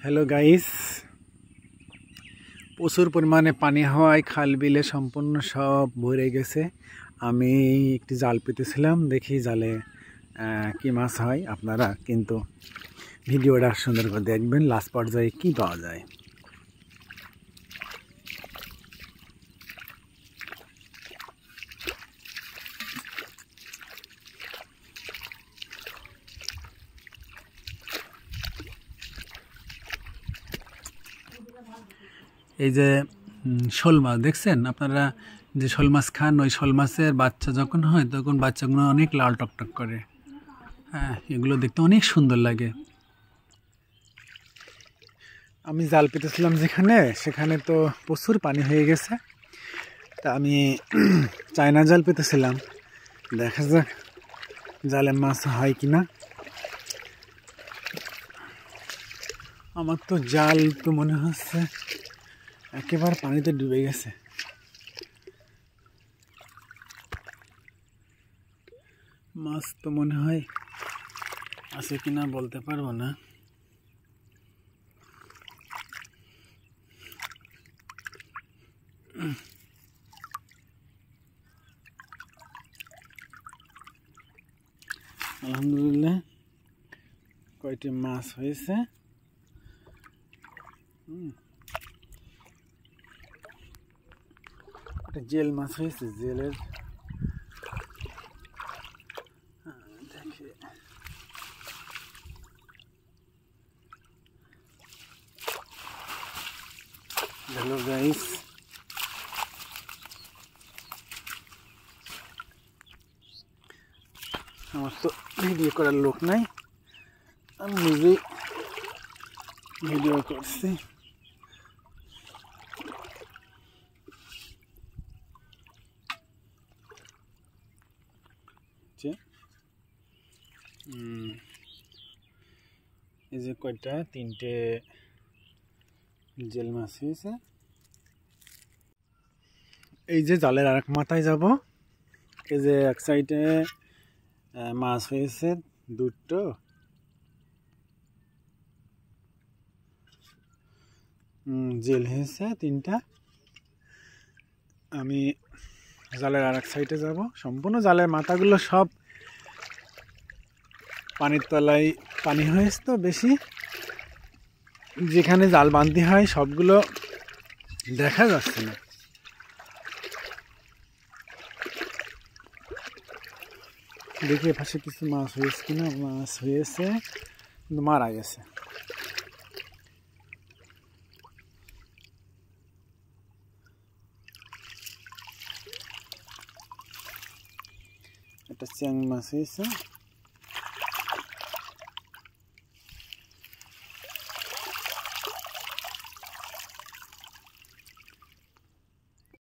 Hello guys, প্রচুর পরিমাণে পানি হওয়ায় খাল বিলে সম্পূর্ণ সব ভরে গেছে। আমি একটি জাল পেতেছিলাম, দেখি জালে কি মাছ হয়। আপনারা কিন্তু ভিডিওটা সুন্দর করে দেখবেন, লাস্ট পর্যায়ে কি পাওয়া যায়। এই যে শোল মাছ দেখছেন আপনারা, যে শোল মাছ খান, ওই শোল মাছের বাচ্চা যখন হয় তখন বাচ্চাগুলো অনেক লাল টকটক করে। হ্যাঁ, এগুলো দেখতে অনেক সুন্দর লাগে। আমি জাল পেতেছিলাম সেখানে তো প্রচুর পানি হয়ে গেছে। তা আমি চায়না জাল পেতেছিলাম, দেখা যাক জালে মাছ হয় কিনা। আমার তো জাল তো মনে হচ্ছে একেবারে পানিতে ডুবে গেছে। মাছ তো মনে হয় আছে কিনা বলতে পারবো না। আলহামদুলিল্লাহ কয়টি মাছ হয়েছে। একটা জেল মাছ হয়েছে, জেলের দেখে হ্যালো গাইস, আমার তো ভিডিও করার লোক নাই, আমি নিজেই ভিডিও করছি। এই যে কয়টা, তিনটে জেল মাছ হয়েছে। এই যে জালের আরেক মাথায় যাব, এই যে এক সাইডে মাছ হয়েছে দুটো, জেল হয়েছে তিনটা। আমি জালের আরেক সাইডে যাব, সম্পূর্ণ জালের মাথাগুলো সব পানির তলায় পানি হয়েছে তো বেশি, যেখানে জাল বাঁধতে হয় সবগুলো দেখা যাচ্ছে না। দেখি পাশে কিছু মাছ হয়েছে কিনা। মাছ হয়েছে কিন্তু মারা গেছে। একটা চ্যাং মাছ হয়েছে।